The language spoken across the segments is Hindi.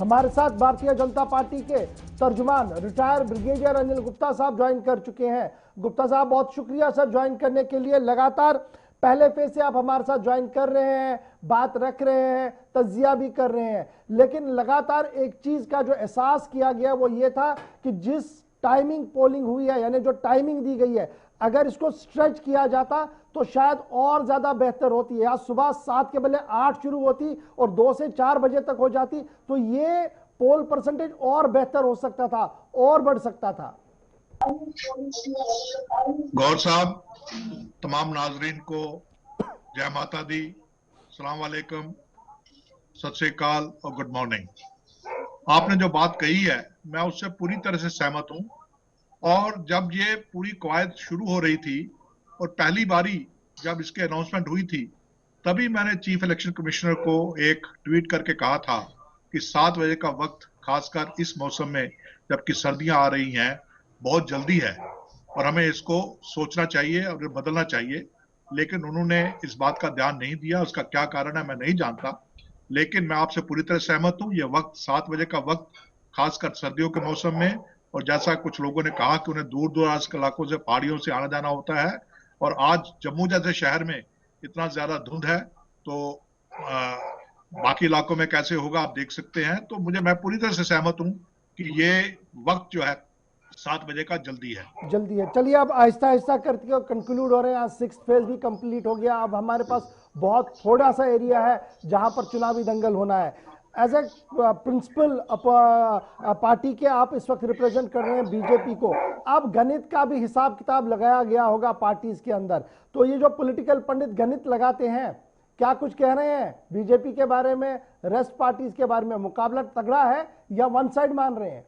हमारे साथ भारतीय जनता पार्टी के तर्जुमान रिटायर्ड ब्रिगेडियर अनिल गुप्ता साहब ज्वाइन कर चुके हैं। गुप्ता साहब बहुत शुक्रिया सर ज्वाइन करने के लिए। लगातार पहले फेज से आप हमारे साथ ज्वाइन कर रहे हैं, बात रख रहे हैं, तज्जिया भी कर रहे हैं, लेकिन लगातार एक चीज का जो एहसास किया गया वो ये था कि जिस टाइमिंग पोलिंग हुई है, यानी जो टाइमिंग दी गई है, अगर इसको स्ट्रेच किया जाता तो शायद और ज्यादा बेहतर होती है। आज सुबह 7 के बदले 8 शुरू होती और 2 से 4 बजे तक हो जाती तो ये पोल परसेंटेज और बेहतर हो सकता था, और बढ़ सकता था। गौर साहब, तमाम नाजरीन को जय माता दी, सलाम वालेकुम, सत श्री अकाल और गुड मॉर्निंग। आपने जो बात कही है मैं उससे पूरी तरह से सहमत हूं। और जब ये पूरी कवायद शुरू हो रही थी और पहली बारी जब इसके अनाउंसमेंट हुई थी, तभी मैंने चीफ इलेक्शन कमिश्नर को एक ट्वीट करके कहा था कि 7 बजे का वक्त खासकर इस मौसम में जबकि सर्दियां आ रही हैं बहुत जल्दी है और हमें इसको सोचना चाहिए और बदलना चाहिए। लेकिन उन्होंने इस बात का ध्यान नहीं दिया। उसका क्या कारण है मैं नहीं जानता, लेकिन मैं आपसे पूरी तरह सहमत हूं। ये वक्त 7 बजे का वक्त खासकर सर्दियों के मौसम में, और जैसा कुछ लोगों ने कहा कि उन्हें दूर दराज के इलाकों से, पहाड़ियों से आना जाना होता है, और आज जम्मू जैसे शहर में इतना ज्यादा धुंध है तो बाकी इलाकों में कैसे होगा आप देख सकते हैं। तो मैं पूरी तरह से सहमत हूं कि ये वक्त जो है 7 बजे का जल्दी है। चलिए अब आहिस्ता आहिस्ता करके कंक्लूड हो रहे हैं। आज 6th फेज भी कंप्लीट हो गया। अब हमारे पास बहुत थोड़ा सा एरिया है जहां पर चुनावी दंगल होना है। एज ए प्रिंसिपल पार्टी के आप इस वक्त रिप्रेजेंट कर रहे हैं बीजेपी को। अब गणित का भी हिसाब किताब लगाया गया होगा पार्टीज के अंदर, तो ये जो पॉलिटिकल पंडित गणित लगाते हैं, क्या कुछ कह रहे हैं बीजेपी के बारे में, रेस्ट पार्टीज के बारे में? मुकाबला तगड़ा है या वन साइड मान रहे हैं?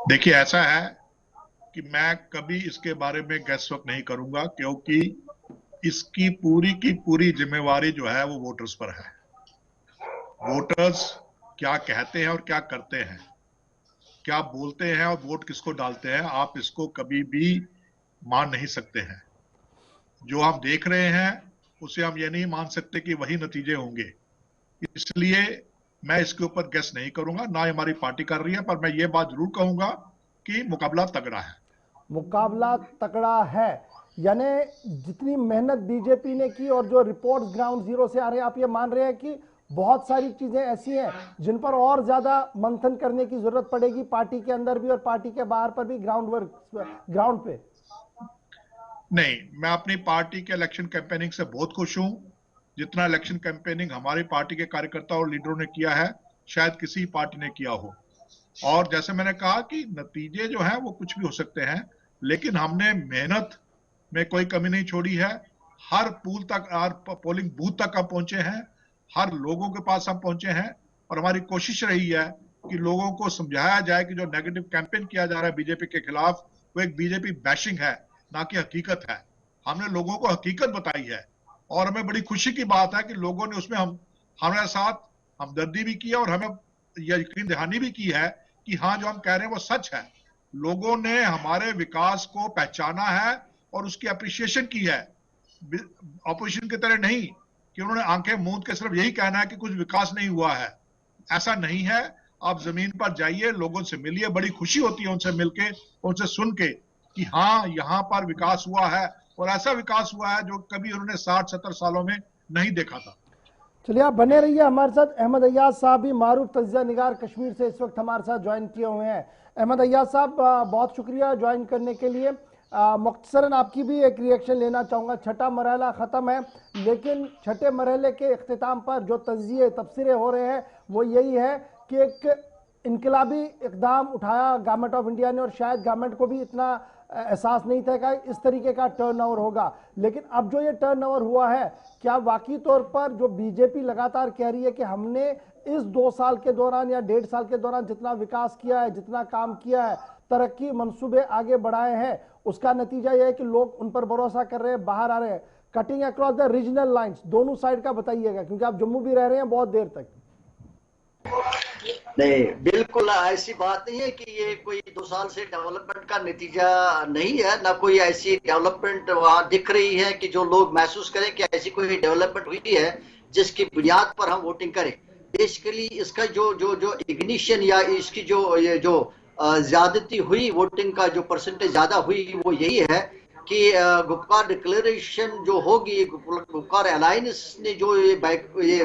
देखिए, ऐसा है कि मैं कभी इसके बारे में गैस वक्त नहीं करूंगा, क्योंकि इसकी पूरी की पूरी जिम्मेवारी जो है वो वोटर्स पर है। वोटर्स क्या कहते हैं और क्या करते हैं, क्या बोलते हैं और वोट किसको डालते हैं, आप इसको कभी भी मान नहीं सकते हैं। जो हम देख रहे हैं उसे हम ये नहीं मान सकते कि वही नतीजे होंगे। इसलिए मैं इसके ऊपर गेस नहीं करूंगा, ना हमारी पार्टी कर रही है। पर मैं ये बात जरूर कहूंगा कि मुकाबला तगड़ा है। मुकाबला तगड़ा है, यानी जितनी मेहनत बीजेपी ने की और जो रिपोर्ट्स ग्राउंड जीरो से आ रहे हैं, आप ये मान रहे हैं कि बहुत सारी चीजें ऐसी हैं जिन पर और ज्यादा मंथन करने की जरूरत पड़ेगी, पार्टी के अंदर भी और पार्टी के बाहर पर भी, ग्राउंड पे? नहीं, मैं अपनी पार्टी के इलेक्शन कैंपेनिंग से बहुत खुश हूं। जितना इलेक्शन कैंपेनिंग हमारी पार्टी के कार्यकर्ताओं और लीडरों ने किया है शायद किसी पार्टी ने किया हो। और जैसे मैंने कहा कि नतीजे जो हैं वो कुछ भी हो सकते हैं, लेकिन हमने मेहनत में कोई कमी नहीं छोड़ी है। हर पूल तक, हर पोलिंग बूथ तक हम पहुंचे हैं, हर लोगों के पास हम पहुंचे हैं, और हमारी कोशिश रही है कि लोगों को समझाया जाए कि जो नेगेटिव कैंपेन किया जा रहा है बीजेपी के खिलाफ वो एक बीजेपी बैशिंग है, ना कि हकीकत है। हमने लोगों को हकीकत बताई है और हमें बड़ी खुशी की बात है कि लोगों ने उसमें हमारे साथ हमदर्दी भी की है और हमें यह यकीन दहानी भी की है कि हाँ, जो हम कह रहे हैं वो सच है। लोगों ने हमारे विकास को पहचाना है और उसकी अप्रिशिएशन की है। ऑपोजिशन की तरह नहीं कि उन्होंने आंखें मूंद के सिर्फ यही कहना है कि कुछ विकास नहीं हुआ है। ऐसा नहीं है। आप जमीन पर जाइए, लोगों से मिलिए, बड़ी खुशी होती है उनसे मिलके, उनसे सुन के कि हाँ, यहाँ पर विकास हुआ है और ऐसा विकास हुआ है जो कभी उन्होंने 60-70 सालों में नहीं देखा था। चलिए आप बने रहिए हमारे साथ। अहमद अय्याज साहब भी मारूफ तज्जिया निगार कश्मीर से इस वक्त हमारे साथ ज्वाइन किए हुए हैं। अहमद अय्याज साहब, बहुत शुक्रिया ज्वाइन करने के लिए। मुख्तसरन आपकी भी एक रिएक्शन लेना चाहूँगा। छठा मरहला ख़त्म है, लेकिन छठे मरहले के इख्तिताम पर जो तज्जिए तबसरे हो रहे हैं वो यही है कि एक इनकलाबी इकदाम उठाया गवर्नमेंट ऑफ इंडिया ने, और शायद गवर्नमेंट को भी इतना एहसास नहीं था कि इस तरीके का टर्नओवर होगा। लेकिन अब जो ये टर्नओवर हुआ है, क्या वाकई तौर पर जो बीजेपी लगातार कह रही है कि हमने इस 2 साल के दौरान या 1.5 साल के दौरान जितना विकास किया है, जितना काम किया है, तरक्की मंसूबे आगे बढ़ाए हैं, उसका नतीजा यह है कि लोग उन पर भरोसा कर रहे हैं, बाहर आ रहे हैं? Cutting across the regional lines, दोनों साइड का बताइएगा, क्योंकि आप जम्मू भी रह रहे हैं बहुत देर तक। नहीं, बिल्कुल ऐसी बात नहीं है कि ये कोई 2 साल से डेवलपमेंट का नतीजा नहीं है, ना कोई ऐसी डेवलपमेंट वहां दिख रही है कि जो लोग महसूस करें कि ऐसी कोई डेवलपमेंट हुई है जिसकी बुनियाद पर हम वोटिंग करें। बेसिकली इसका जो जो जो इग्निशन या इसकी जो ये जो ज्यादती हुई, वोटिंग का जो परसेंटेज ज्यादा हुई, वो यही है कि गुपकार डिक्लेरेशन जो होगी, गुपकार अलायंस ने जो ये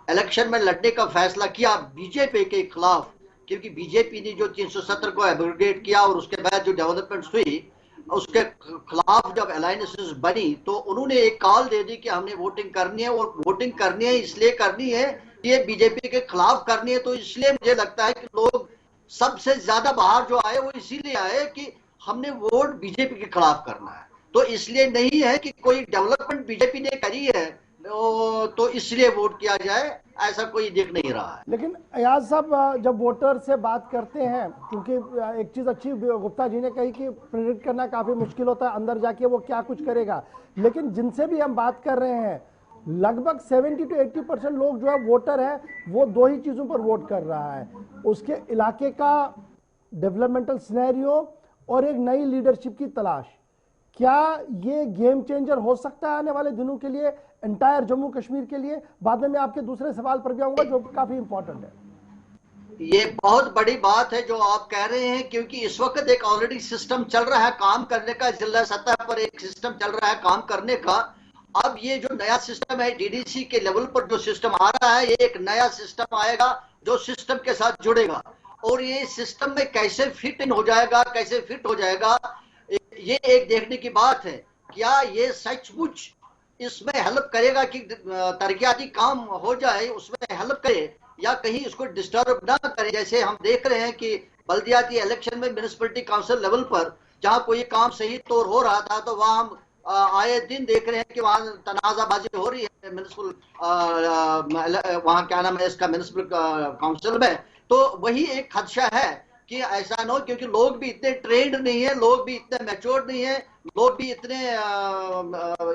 इलेक्शन में लड़ने का फैसला किया बीजेपी के खिलाफ, क्योंकि बीजेपी ने जो 370 को एब्रोगेट किया और उसके बाद जो डेवलपमेंट्स हुई उसके खिलाफ जब अलायंसेस बनी तो उन्होंने एक कॉल दे दी कि हमने वोटिंग करनी है, और वोटिंग करनी है इसलिए करनी है, ये बीजेपी के खिलाफ करनी है। तो इसलिए मुझे लगता है कि लोग सबसे ज्यादा बाहर जो आए वो इसीलिए आए कि हमने वोट बीजेपी के खिलाफ करना है। तो इसलिए नहीं है कि कोई डेवलपमेंट बीजेपी ने करी है तो इसलिए वोट किया जाए, ऐसा कोई दिख नहीं रहा है। लेकिन अयाज साहब, जब वोटर से बात करते हैं, क्योंकि एक चीज अच्छी गुप्ता जी ने कही कि प्रेडिक्ट करना काफी मुश्किल होता है अंदर जाके वो क्या कुछ करेगा, लेकिन जिनसे भी हम बात कर रहे हैं लगभग 70 to 80% लोग जो है वोटर है वो दो ही चीजों पर वोट कर रहा है, उसके इलाके का डेवलपमेंटल सिनेरियो और एक नई लीडरशिप की तलाश। क्या ये गेम चेंजर हो सकता है आने वाले दिनों के लिए, एंटायर जम्मू कश्मीर के लिए? बाद में मैं आपके दूसरे सवाल पर भी आऊंगा जो काफी इंपॉर्टेंट है। ये बहुत बड़ी बात है जो आप कह रहे हैं, क्योंकि इस वक्त एक ऑलरेडी सिस्टम चल रहा है काम करने का, जिला सतह पर एक सिस्टम चल रहा है काम करने का। अब ये जो नया सिस्टम है डीडीसी के लेवल पर जो सिस्टम आ रहा है, ये एक नया सिस्टम आएगा जो सिस्टम के साथ जुड़ेगा, और ये सिस्टम में कैसे फिट इन हो जाएगा, कैसे फिट हो जाएगा, ये एक देखने की बात है। क्या ये सचमुच इसमें हेल्प करेगा कि तरक्याती काम हो जाए, उसमें हेल्प करे, या कहीं इसको डिस्टर्ब ना करे। जैसे हम देख रहे हैं कि बल्दियाती इलेक्शन में म्युनिसिपैलिटी काउंसिल लेवल पर जहां कोई काम सही तौर हो रहा था तो वहां हम आए दिन देख रहे हैं कि वहां तनाजाबाजी हो रही है म्युनिसिपल, वहां क्या नाम है इसका, म्युनिसिपल काउंसिल में। तो वही एक खदशा है कि ऐसा ना हो, क्योंकि लोग भी इतने ट्रेंड नहीं है, लोग भी इतने मैच्योर नहीं है, लोग भी इतने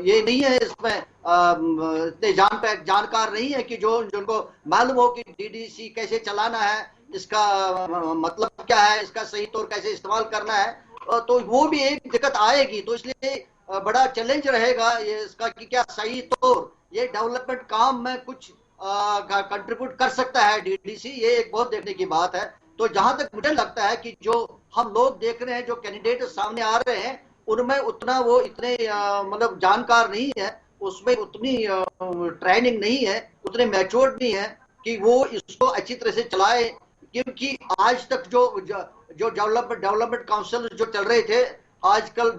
ये नहीं है इसमें इतने जानकार नहीं है कि जो जिनको मालूम हो कि डीडीसी कैसे चलाना है, इसका मतलब क्या है, इसका सही तौर कैसे इस्तेमाल करना है, तो वो भी एक दिक्कत आएगी। तो इसलिए बड़ा चैलेंज रहेगा ये इसका कि क्या सही तौर ये डेवलपमेंट काम में कुछ कंट्रीब्यूट कर सकता है डीडीसी, ये एक बहुत देखने की बात है। तो जहां तक मुझे लगता है कि जो हम लोग देख रहे हैं, जो कैंडिडेट सामने आ रहे हैं, उनमें उतना वो इतने मतलब जानकार नहीं है, उसमें उतनी ट्रेनिंग नहीं है, उतने मैच्योर्ड नहीं है कि वो इसको अच्छी तरह से चलाए। क्योंकि आज तक जो डेवलपमेंट काउंसिल जो चल रहे थे, आजकल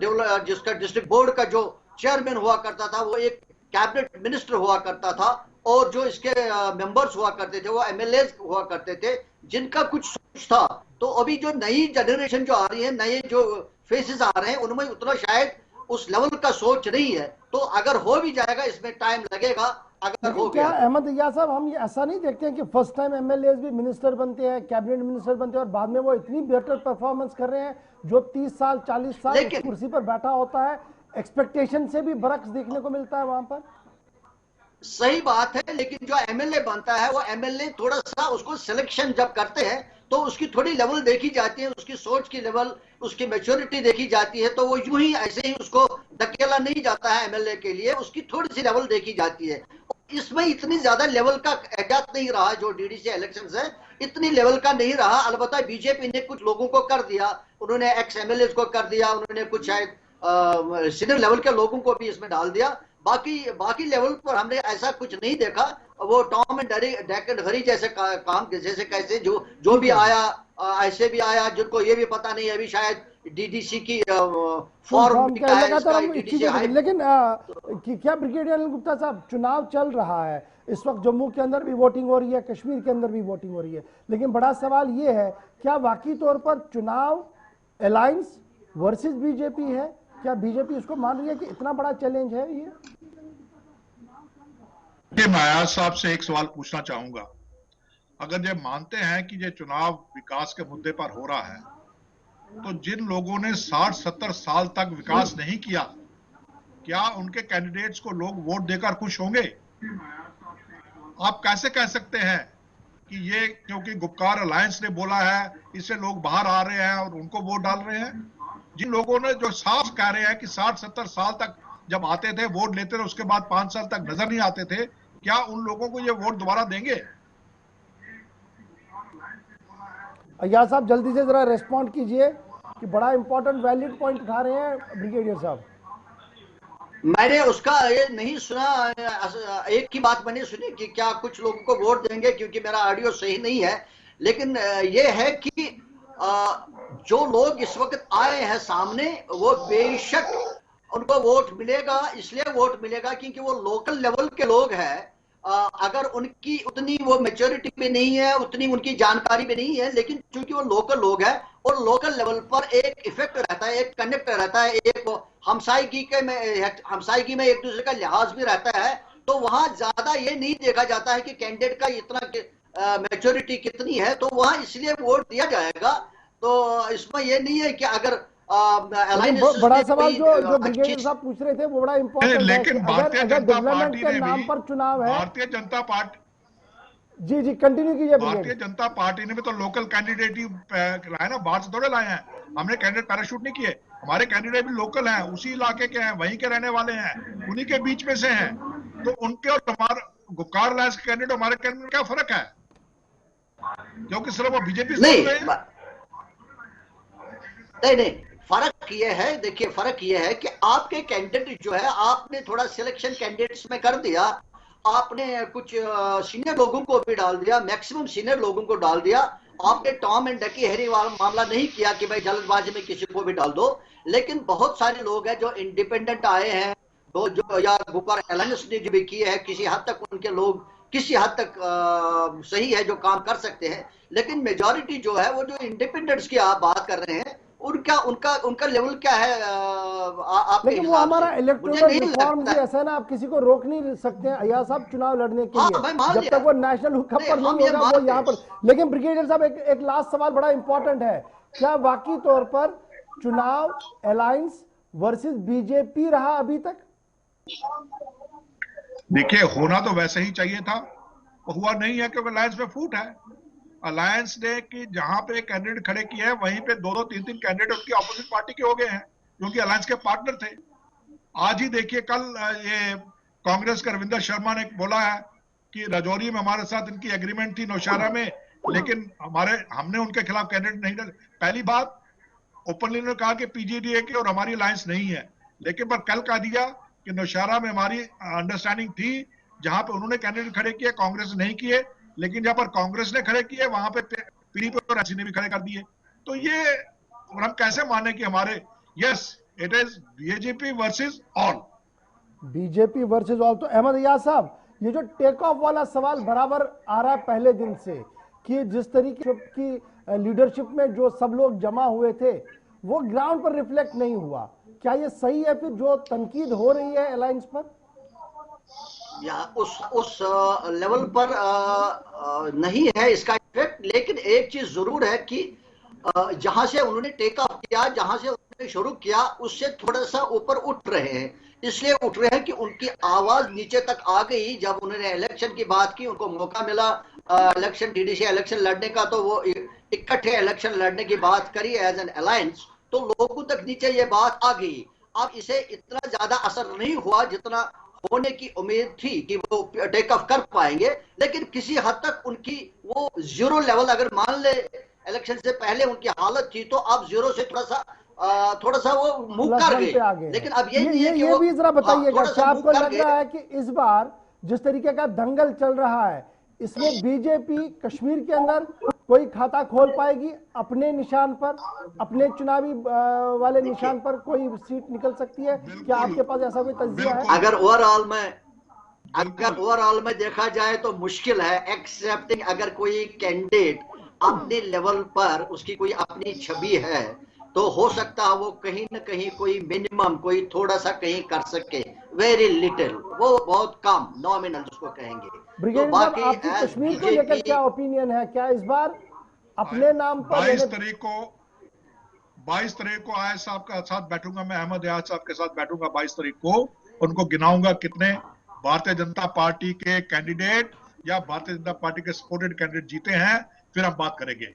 जिसका डिस्ट्रिक्ट बोर्ड का जो चेयरमैन हुआ करता था वो एक कैबिनेट मिनिस्टर हुआ करता था, और जो इसके मेंबर्स हुआ करते थे वो एमएलए हुआ करते थे, जिनका कुछ सोच था। तो अभी जो नई जनरेशन जो आ रही है, नए जो फेसेस आ रहे हैं, उनमें उतना शायद उस लेवल का सोच नहीं है। तो अगर हो भी जाएगा इसमें टाइम लगेगा, अगर हो क्या गया। अहमद अय्याज साहब, हम ऐसा नहीं देखते हैं कि फर्स्ट टाइम एमएलए भी मिनिस्टर बनते हैं, कैबिनेट मिनिस्टर बनते हैं और बाद में वो इतनी बेहतर परफॉर्मेंस कर रहे हैं, जो 30 साल 40 साल इस कुर्सी पर बैठा होता है, एक्सपेक्टेशन से भी बरक्स देखने को मिलता है वहां पर? सही बात है, लेकिन जो एमएलए बनता है वो एमएलए थोड़ा सा उसको सिलेक्शन जब करते हैं तो उसकी थोड़ी लेवल देखी जाती है, उसकी सोच की लेवल, उसकी मैच्योरिटी देखी जाती है। तो वो यूं ही ऐसे ही उसको धकेला नहीं जाता है एमएलए के लिए, उसकी थोड़ी सी लेवल देखी जाती है। इसमें इतनी ज्यादा लेवल का एहतियात नहीं रहा, जो डीडीसी इलेक्शन है इतनी लेवल का नहीं रहा। अलबत्ता बीजेपी ने कुछ लोगों को कर दिया, उन्होंने एक्स एमएलए को कर दिया, उन्होंने कुछ शायद सीनियर लेवल के लोगों को भी इसमें डाल दिया। बाकी लेवल पर हमने ऐसा कुछ नहीं देखा। वो टॉम एंड डेक एंड हरी जैसे काम जैसे कैसे जो भी आया ऐसे भी आया, जिनको ये भी पता नहीं अभी शायद डीडीसी की फॉर्म क्या है इसका, लेकिन क्या ब्रिगेडियर अनिल गुप्ता साहब, चुनाव चल रहा है इस वक्त, जम्मू के अंदर भी वोटिंग हो रही है, कश्मीर के अंदर भी वोटिंग हो रही है, लेकिन बड़ा सवाल ये है, क्या वाकई तौर पर चुनाव अलायंस वर्सेस बीजेपी है? क्या बीजेपी इसको मान रही है कि इतना बड़ा चैलेंज है ये? मैं अयाज साहब से एक सवाल पूछना चाहूंगा। अगर ये मानते हैं कि ये चुनाव विकास के मुद्दे पर हो रहा है, तो जिन लोगों ने 60-70 साल तक विकास नहीं किया, क्या उनके कैंडिडेट्स को लोग वोट देकर खुश होंगे? आप कैसे कह सकते हैं कि ये क्योंकि गुपकार अलायंस ने बोला है इससे लोग बाहर आ रहे हैं और उनको वोट डाल रहे हैं? जिन लोगों ने जो साफ कह रहे हैं कि 60-70 साल तक जब आते थे वोट लेते थे, उसके बाद 5 साल तक नजर नहीं आते थे, क्या उन लोगों को ये वोट दोबारा देंगे? अय्याज साहब जल्दी से जरा रेस्पॉन्ड कीजिए कि बड़ा इंपॉर्टेंट वैलिड पॉइंट उठा रहे हैं ब्रिगेडियर साहब। मैंने उसका ये नहीं सुना, एक ही बात मैंने सुनी कि क्या कुछ लोगों को वोट देंगे, क्योंकि मेरा ऑडियो सही नहीं है। लेकिन ये है कि जो लोग इस वक्त आए हैं सामने, वो बेशक उनको वोट मिलेगा। इसलिए वोट मिलेगा क्योंकि वो लोकल लेवल के लोग हैं। अगर उनकी उतनी वो मैच्योरिटी भी नहीं है, उतनी उनकी जानकारी भी नहीं है, लेकिन चूंकि वो लोकल लोग हैं और लोकल लेवल पर एक इफेक्ट रहता है, एक कनेक्ट रहता है, एक हमसायगी में एक दूसरे का लिहाज भी रहता है। तो वहां ज्यादा ये नहीं देखा जाता है कि कैंडिडेट का इतना मैच्योरिटी कितनी है, तो वहां इसलिए वोट दिया जाएगा। तो इसमें ये नहीं है कि अगर बड़ा सवाल जो ब्रिगेडियर साहब पूछ रहे थे वो बड़ा इंपॉर्टेंट है। लेकिन भारतीय जनता पार्टी के नाम पर चुनाव है, भारतीय जनता पार्टी, जी कंटिन्यू कीजिए। भारतीय जनता पार्टी ने भी तो लोकल कैंडिडेट ही लाए ना, बाहर से थोड़े लाए हैं। हमने कैंडिडेट पैराशूट नहीं किए, हमारे कैंडिडेट भी लोकल हैं, उसी इलाके के हैं, वहीं के रहने वाले हैं, उन्हीं के बीच में से हैं। तो उनके और हमारे गुपकार लाइन्स के कैंडिडेट, हमारे कैंडिडेट में क्या फर्क है? क्योंकि सिर्फ वो बीजेपी से नहीं, फर्क ये है, देखिए फर्क ये है कि आपके कैंडिडेट जो है, आपने थोड़ा सिलेक्शन कैंडिडेट्स में कर दिया, आपने कुछ सीनियर लोगों को भी डाल दिया, मैक्सिमम सीनियर लोगों को डाल दिया। आपने टॉम एंड डकी हैरी वाला मामला नहीं किया कि भाई जल्दबाजी में किसी को भी डाल दो। लेकिन बहुत सारे लोग हैं जो इंडिपेंडेंट आए हैं, जो या गुपर एलायंस ने जो भी किए हैं, किसी हद तक उनके लोग किसी हद तक सही है, जो काम कर सकते हैं। लेकिन मेजॉरिटी जो है, वो जो इंडिपेंडेंट्स की आप बात कर रहे हैं, उनका लेवल क्या है लेकिन वो हमारा इलेक्टोरल रिफॉर्म भी ऐसा है ना, आप किसी को रोक नहीं सकते हैं अय्याज साहब चुनाव लड़ने के लिए, जब तक वो नेशनल हुक पर नहीं होगा वो यहाँ पर। लेकिन ब्रिगेडियर साहब एक लास्ट सवाल बड़ा इंपॉर्टेंट है, क्या वाकई तौर पर चुनाव अलायंस वर्सेस बीजेपी रहा अभी तक? देखिए, होना तो वैसे ही चाहिए था, हुआ नहीं है क्योंकि अलायंस में फूट है। अलायंस ने कि जहां पे कैंडिडेट खड़े किए हैं, वहीं पे 2-2, 3-3 कैंडिडेट उसकी ऑपोजिट पार्टी के हो गए हैं, क्योंकि अलायंस के पार्टनर थे। आज ही देखिए, कल ये कांग्रेस का रविंदर शर्मा ने बोला है कि राजौरी में हमारे साथ इनकी एग्रीमेंट थी, नौशहरा में, लेकिन हमने उनके खिलाफ कैंडिडेट नहीं डाले। पहली बात, ओपनली उन्होंने कहा कि पीजीडीए की और हमारी अलायंस नहीं है, लेकिन पर कल कह दिया कि नौशहरा में हमारी अंडरस्टैंडिंग थी, जहां पे उन्होंने कैंडिडेट खड़े किए, कांग्रेस नहीं किए। लेकिन जहां पर कांग्रेस ने खड़े किए, वहां पे पीडीपी और एनसी ने भी खड़े कर दिए। तो ये हम कैसे माने कि हमारे, yes it is BJP versus all, BJP versus all. तो अहमद अय्याज साहब, ये जो टेक ऑफ वाला सवाल बराबर आ रहा है पहले दिन से कि जिस तरीके की लीडरशिप में जो सब लोग जमा हुए थे वो ग्राउंड पर रिफ्लेक्ट नहीं हुआ, क्या ये सही है फिर जो तनकीद हो रही है अलायंस पर? या उस लेवल पर नहीं है इसका इफेक्ट। लेकिन एक चीज जरूर है कि जहां से उन्होंने टेक ऑफ किया, जहां से उन्होंने शुरू किया, उससे थोड़ा सा ऊपर उठ रहे हैं। इसलिए उठ रहे हैं कि उनकी आवाज नीचे तक आ गई। जब उन्होंने इलेक्शन की बात की, उनको मौका मिला इलेक्शन, डीडीसी इलेक्शन लड़ने का, तो वो इकट्ठे इलेक्शन लड़ने की बात करी एज एन अलायंस, तो लोगों तक नीचे ये बात आ गई। अब इसे इतना ज्यादा असर नहीं हुआ जितना होने की उम्मीद थी कि वो टेक ऑफ कर पाएंगे। लेकिन किसी हद तक उनकी वो जीरो लेवल, अगर मान ले इलेक्शन से पहले उनकी हालत थी, तो अब जीरो से थोड़ा सा वो मूव कर गए। लेकिन अब ये भी जरा बताइएगा, क्या आपको लग रहा है कि इस बार जिस तरीके का दंगल चल रहा है, इसमें बीजेपी कश्मीर के अंदर कोई खाता खोल पाएगी अपने निशान पर, अपने चुनावी वाले निशान पर कोई सीट निकल सकती है? क्या आपके पास ऐसा कोई तज्जिया है? अगर ओवरऑल में देखा जाए तो मुश्किल है, एक्सेप्टिंग अगर कोई कैंडिडेट अपने लेवल पर उसकी कोई अपनी छवि है, तो हो सकता है वो कहीं न कहीं कोई मिनिमम, कोई थोड़ा सा कहीं कर सके, वेरी लिटिल, वो बहुत कम, नॉमिनल जिसको कहेंगे। तो बाकी कश्मीर को लेकर क्या ओपिनियन है? क्या इस बार अपने नाम पर 22 तारीख को आयज साहब के साथ बैठूंगा मैं, अहमद अय्याज साहब के साथ बैठूंगा 22 तारीख को, उनको गिनाऊंगा कितने भारतीय जनता पार्टी के कैंडिडेट या भारतीय जनता पार्टी के सपोर्टेड कैंडिडेट जीते हैं, फिर हम बात करेंगे।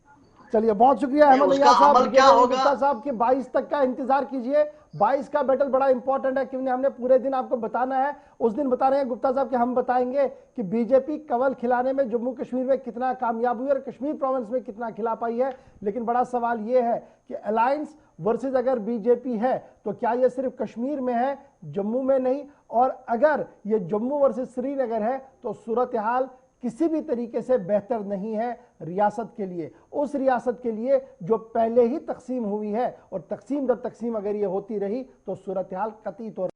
चलिए, बहुत शुक्रिया अहमद अय्याज साहब। क्या होगा साहब के 22 तक का इंतजार कीजिए, 22 का बैटल बड़ा इंपॉर्टेंट है, क्योंकि हमने पूरे दिन आपको बताना है। उस दिन बता रहे हैं गुप्ता साहब कि हम बताएंगे कि बीजेपी कवल खिलाने में जम्मू कश्मीर में कितना कामयाब हुई और कश्मीर प्रोविंस में कितना खिला पाई है। लेकिन बड़ा सवाल यह है कि अलायंस वर्सेस अगर बीजेपी है तो क्या यह सिर्फ कश्मीर में है, जम्मू में नहीं? और अगर ये जम्मू वर्सेस श्रीनगर है तो सूरत हाल किसी भी तरीके से बेहतर नहीं है रियासत के लिए, उस रियासत के लिए जो पहले ही तकसीम हुई है। और तकसीम दर तकसीम अगर ये होती रही तो सूरत हाल कतई तौर